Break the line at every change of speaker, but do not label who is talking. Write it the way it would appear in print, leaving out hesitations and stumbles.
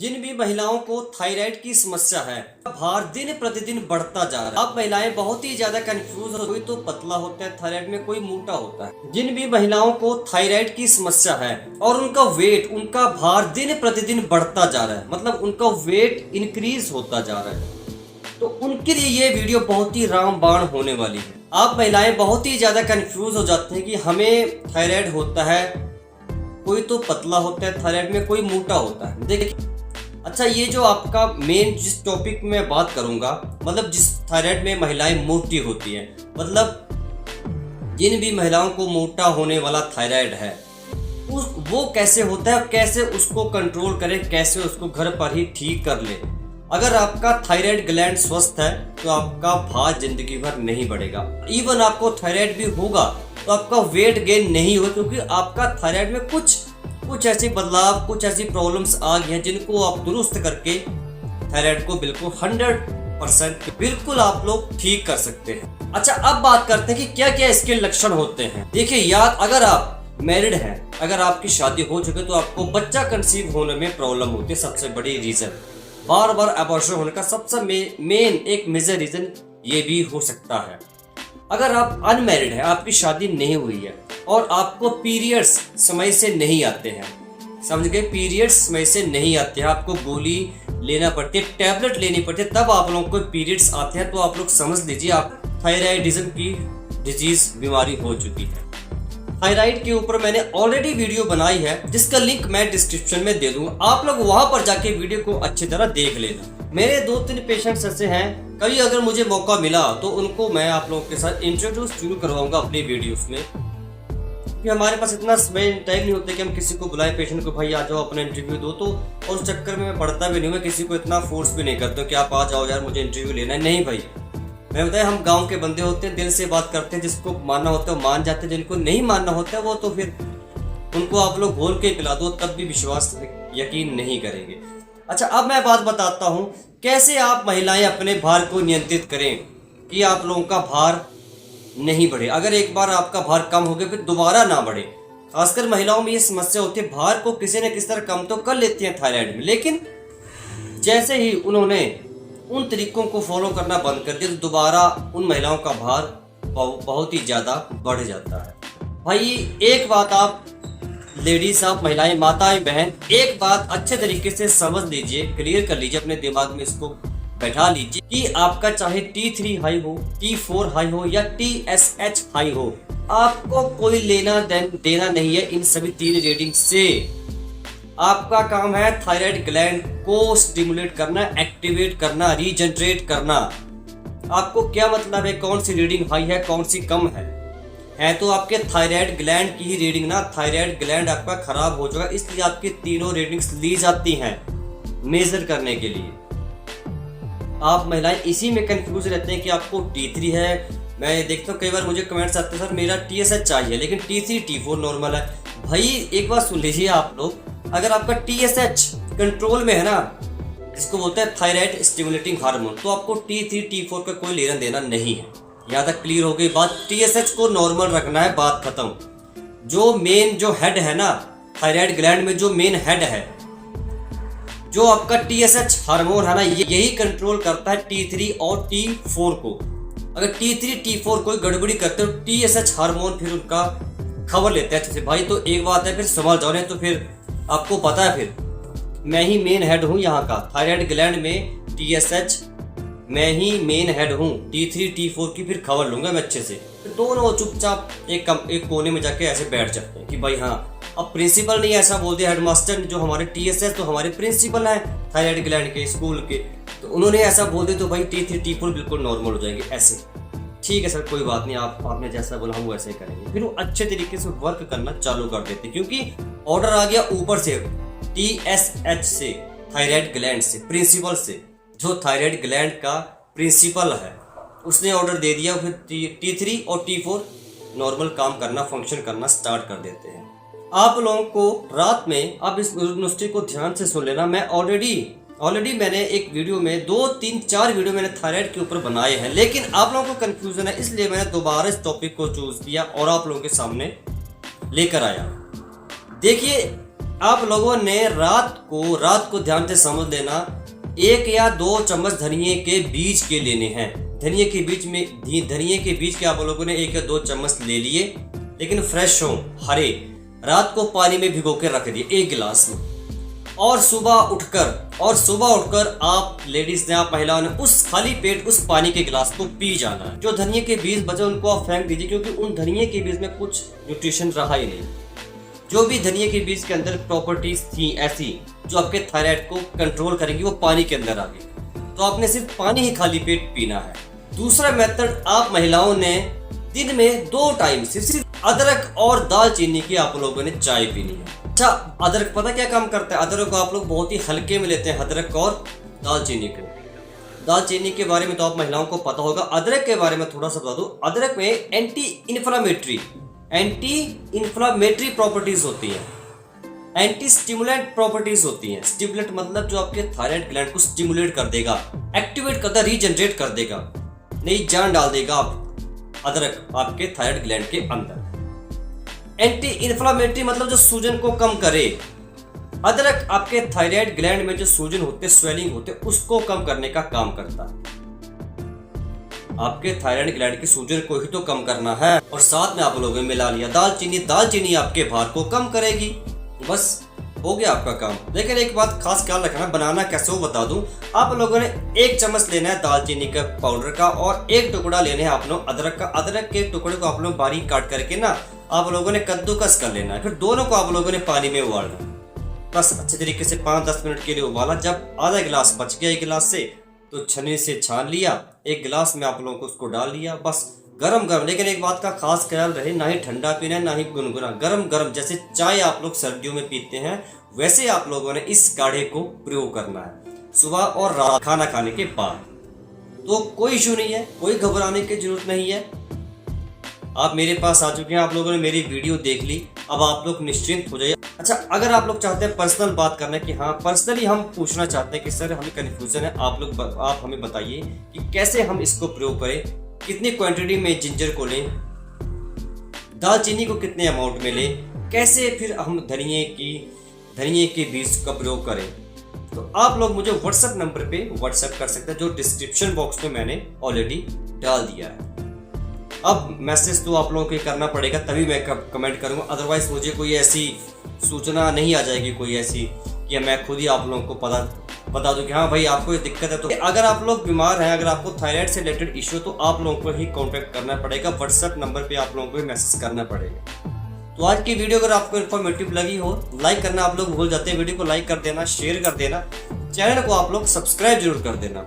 जिन भी महिलाओं को थायराइड की समस्या है, भार दिन प्रतिदिन बढ़ता जा रहा है। अब महिलाएं बहुत ही ज्यादा कंफ्यूज हो, कोई तो पतला होता है थायराइड में, कोई मोटा होता है। जिन भी महिलाओं को थायराइड की समस्या है और उनका वेट, उनका भार दिन प्रतिदिन बढ़ता जा रहा है, मतलब उनका वेट इंक्रीज होता जा रहा है, तो उनके लिए ये वीडियो बहुत ही रामबाण होने वाली है। आप महिलाएं बहुत ही ज्यादा कंफ्यूज हो जाते हैं कि हमें थायराइड होता है, कोई तो पतला होता है थायराइड में, कोई मोटा होता है। देखिए, अच्छा, ये जो आपका मेन जिस टॉपिक में बात करूंगा, मतलब जिस थायराइड में महिलाएं मोटी होती हैं, मतलब जिन भी महिलाओं को मोटा होने वाला थायराइड है, वो कैसे होता है, कैसे उसको कंट्रोल करें, कैसे उसको घर पर ही ठीक कर ले। अगर आपका थायराइड ग्लैंड स्वस्थ है तो आपका भार जिंदगी भर नहीं बढ़ेगा। इवन आपको थायराइड भी होगा तो आपका वेट गेन नहीं होगा, क्योंकि आपका थायराइड में कुछ ऐसे बदलाव, कुछ ऐसी प्रॉब्लम्स आ गई हैं जिनको आप दुरुस्त करके थायराइड को बिल्कुल 100% बिल्कुल आप लोग ठीक कर सकते हैं। अच्छा, अब बात करते हैं कि क्या क्या इसके लक्षण होते हैं। देखिए यार, अगर आप मैरिड हैं, अगर आपकी शादी हो चुकी है, तो आपको बच्चा कंसीव होने में प्रॉब्लम होती है। सबसे बड़ी रीजन, बार बार अबॉर्शन होने का सबसे मेन एक मेजर रीजन ये भी हो सकता है। अगर आप अनमैरिड है, आपकी शादी नहीं हुई है और आपको पीरियड्स समय से नहीं आते हैं, समझ गए, पीरियड्स समय से नहीं आते हैं, आपको गोली लेना पड़ती है, टैबलेट लेनी पड़ती है, तब आप लोगों को पीरियड्स आते हैं, तो आप लोग समझ लीजिए आप थायराइडिज्म की डिजीज बीमारी हो चुकी है। थायराइड के ऊपर मैंने ऑलरेडी वीडियो बनाई है, जिसका लिंक मैं डिस्क्रिप्शन में दे दूंगा, आप लोग वहां पर जाके वीडियो को अच्छी तरह देख लेना। मेरे 2-3 पेशेंट्स ऐसे हैं, कभी अगर मुझे मौका मिला तो उनको मैं आप लोगों के साथ इंट्रोड्यूस जरूर करवाऊंगा अपनी वीडियोस में, कि हमारे पास इतना समय टाइम नहीं होता कि हम किसी को बुलाएं पेशेंट को, भाई आ जाओ अपना इंटरव्यू दो, तो और उस चक्कर में मैं पढ़ता भी नहीं हूँ, मैं किसी को इतना फोर्स भी नहीं करता कि आप आ जाओ यार मुझे इंटरव्यू लेना है। नहीं भाई, मैं बताया, हम गांव के बंदे होते हैं, दिल से बात करते हैं, जिसको मानना होता है वो मान जाते हैं, जिनको नहीं मानना होता है वो तो फिर उनको आप लोग घोल के पिला दो, तब भी विश्वास यकीन नहीं करेंगे। अच्छा, अब मैं बात बताता हूँ कैसे आप महिलाएं अपने भार को नियंत्रित करें कि आप लोगों का भार नहीं बढ़े। अगर एक बार आपका भार कम हो गया फिर दोबारा ना बढ़े। खासकर महिलाओं में ये समस्या होती है, भार को किसी न किसी तरह कम तो कर लेती हैं थायराइड में, लेकिन जैसे ही उन्होंने उन तरीकों को फॉलो करना बंद कर दिया तो दोबारा उन महिलाओं का भार बहुत ही ज्यादा बढ़ जाता है। भाई एक बात आप लेडीज, आप महिलाएं, माताएं, बहन, एक बात अच्छे तरीके से समझ लीजिए, क्लियर कर लीजिए, अपने दिमाग में इसको बैठा लीजिए कि आपका चाहे T3 हाई हो, T4 हाई हो या TSH हाई हो, आपको कोई लेना देना नहीं है इन सभी 3 रीडिंग से। आपका काम है थायराइड ग्लैंड को स्टिमुलेट करना, एक्टिवेट करना, रीजनरेट करना। आपको क्या मतलब है कौन सी रीडिंग हाई है, कौन सी कम है तो आपके थायराइड ग्लैंड की ही रीडिंग ना, थायराइड ग्लैंड आपका खराब हो जाएगा, इसलिए आपकी तीनों रीडिंग्स ली जाती हैं मेजर करने के लिए। आप महिलाएं इसी में कंफ्यूज रहते हैं कि आपको T3 है। मैं देखता हूँ कई बार मुझे कमेंट्स आते हैं, सर मेरा TSH चाहिए लेकिन T3 T4 नॉर्मल है। भाई एक बात सुन लीजिए आप लोग, अगर आपका TSH कंट्रोल में है ना, जिसको बोलते हैं थायराइड स्टिमुलेटिंग हार्मोन, तो आपको T3 T4 का कोई लेना देना नहीं है। यहाँ तक क्लियर हो गई बात। TSH को नॉर्मल रखना है, बात खत्म। जो मेन जो हेड है ना थायराइड ग्लैंड में, जो मेन हेड है, जो आपका TSH हार्मोन है ना, यही कंट्रोल करता है T3 और T4 को। अगर T3 T4 कोई गड़बड़ी करते हो, TSH हार्मोन फिर उनका खबर लेता है अच्छे से। भाई तो एक बात है, फिर समझ जाओ, नहीं तो फिर आपको पता है, फिर मैं ही मेन हेड हूँ यहाँ का थायराइड ग्लैंड में, TSH मैं ही मेन हेड हूँ, T3 T4 की फिर खबर लूंगा मैं अच्छे से। तो दोनों चुपचाप एक कोने में जाके ऐसे बैठ जाते हैं कि भाई हाँ, अब प्रिंसिपल नहीं ऐसा बोल दिया, हेडमास्टर जो हमारे TSH तो हमारे प्रिंसिपल हैं थायराइड ग्लैंड के स्कूल के, तो उन्होंने ऐसा बोल दिया तो भाई T3 T4 बिल्कुल नॉर्मल हो जाएंगे ऐसे। ठीक है सर, कोई बात नहीं, आपने जैसा बोला हम वैसे ही करेंगे। फिर वो अच्छे तरीके से वर्क करना चालू कर देते, क्योंकि ऑर्डर आ गया ऊपर से, TSH से, थायराइड ग्लैंड से, प्रिंसिपल से, जो थायराइड ग्लैंड का प्रिंसिपल है उसने ऑर्डर दे दिया, फिर T3 और T4 नॉर्मल काम करना, फंक्शन करना स्टार्ट कर देते हैं। आप लोगों को रात में, आप इस नुस्खे को ध्यान से सुन लेना, मैं ऑलरेडी मैंने एक वीडियो में 2-3-4 वीडियो मैंने थायराइड के ऊपर बनाए हैं, लेकिन आप लोगों को कंफ्यूजन है, इसलिए मैंने दोबारा इस टॉपिक को चूज किया और आप लोगों के सामने लेकर आया। देखिए, आप लोगों ने रात को ध्यान से समझ लेना, 1 या 2 चम्मच धनिए के बीज के लेने हैं। धनिए के बीज के आप लोगों ने 1 या 2 चम्मच ले लिए, लेकिन फ्रेश हो, हरे। रात को पानी में भिगो के रख दिए 1 गिलास में, और सुबह उठकर आप लेडीज ने, आप महिलाओं ने उस खाली पेट उस पानी के गिलास को पी जाना है। जो धनिए के बीज बचे उनको आप फेंक दीजिए, क्योंकि उन धनिए के बीज में कुछ न्यूट्रिशन रहा ही नहीं। जो भी धनिए के बीज के अंदर प्रॉपर्टीज थी ऐसी जो आपके थायराइड को कंट्रोल करेंगी, वो पानी के अंदर आ गई। तो आपने सिर्फ पानी ही खाली पेट पीना है। दूसरा मेथड, आप महिलाओं ने दिन में 2 टाइम सिर्फ अदरक और दालचीनी की आप लोगों ने चाय पीनी है। अच्छा, अदरक पता क्या काम करता है? अदरक को आप लोग बहुत ही हल्के में लेते हैं, अदरक और दालचीनी को। दालचीनी के बारे में तो आप महिलाओं को पता होगा। अदरक के बारे में थोड़ा सा बता दूं। अदरक में एंटी इन्फ्लामेटरी प्रॉपर्टीज होती हैं, एंटी स्टिमुलेंट प्रॉपर्टीज होती हैं। स्टिमुलेंट मतलब जो आपके थायराइड ग्लैंड को स्टिमुलेट कर देगा, एक्टिवेट करता, रीजनरेट कर देगा, नई जान डाल देगा अदरक आपके थायराइड ग्लैंड के अंदर। एंटी इन्फ्लामेटरी मतलब जो सूजन को कम करे। अदरक आपके थायराइड ग्लैंड में जो सूजन होते, स्वेलिंग होते, उसको कम करने का काम करता है। आपके थायराइड ग्लैंड की सूजन को ही तो कम करना है, और साथ में आप लोगों ने मिला लिया दालचीनी आपके भार को कम करेगी। बस हो गया आपका काम। लेकिन एक बात खास ख्याल रखना, बनाना कैसे वो बता दूं। आप लोगों ने 1 चम्मच लेना है दालचीनी का पाउडर का, और 1 टुकड़ा लेना है आप लोग अदरक का। अदरक के टुकड़े को आप लोग बारीक काट करके ना आप लोगों ने कद्दूकस कर लेना है। फिर दोनों को आप लोगों ने पानी में उबालना, बस अच्छे तरीके से 5-10 मिनट के लिए उबाला। जब आधा गिलास बच गया 1 गिलास से, तो छन्नी से छान लिया, 1 गिलास में आप लोगों को उसको डाल लिया, बस गरम। लेकिन एक बात का खास ख्याल रहे, ना ही ठंडा पीना है ना ही गुनगुना, गरम। जैसे चाय आप लोग सर्दियों में पीते हैं, वैसे आप लोगों ने इस काढ़े को प्रयोग करना है सुबह और रात खाना खाने के बाद। तो कोई इशू नहीं है, कोई घबराने की जरूरत नहीं है। आप मेरे पास आ चुके हैं, आप लोगों ने मेरी वीडियो देख ली, अब आप लोग निश्चिंत हो जाइए। अच्छा, अगर आप लोग चाहते हैं पर्सनल बात करना कि हाँ पर्सनली हम पूछना चाहते हैं कि सर हमें कन्फ्यूजन है, आप हमें बताइए कि कैसे हम इसको प्रयोग करें, कितनी क्वांटिटी में जिंजर को लें, दालचीनी को कितने अमाउंट में लें, कैसे फिर हम धनिए के बीज का प्रयोग करें, तो आप लोग मुझे व्हाट्सएप नंबर पे व्हाट्सएप कर सकते हैं, जो डिस्क्रिप्शन बॉक्स में मैंने ऑलरेडी डाल दिया है। अब मैसेज तो आप लोगों को करना पड़ेगा, तभी मैं कमेंट करूंगा, अदरवाइज मुझे कोई ऐसी सूचना नहीं आ जाएगी, कोई ऐसी कि मैं खुद ही आप लोगों को बता दूं कि हाँ भाई आपको ये दिक्कत है। तो अगर आप लोग बीमार हैं, अगर आपको थायराइड से रिलेटेड इश्यू, तो आप लोगों को ही कांटेक्ट करना पड़ेगा, व्हाट्सएप नंबर पे आप लोगों को मैसेज करना पड़ेगा। तो आज की वीडियो अगर आपको इन्फॉर्मेटिव लगी हो, लाइक करना आप लोग भूल जाते हैं, वीडियो को लाइक कर देना, शेयर कर देना, चैनल को आप लोग सब्सक्राइब जरूर कर देना।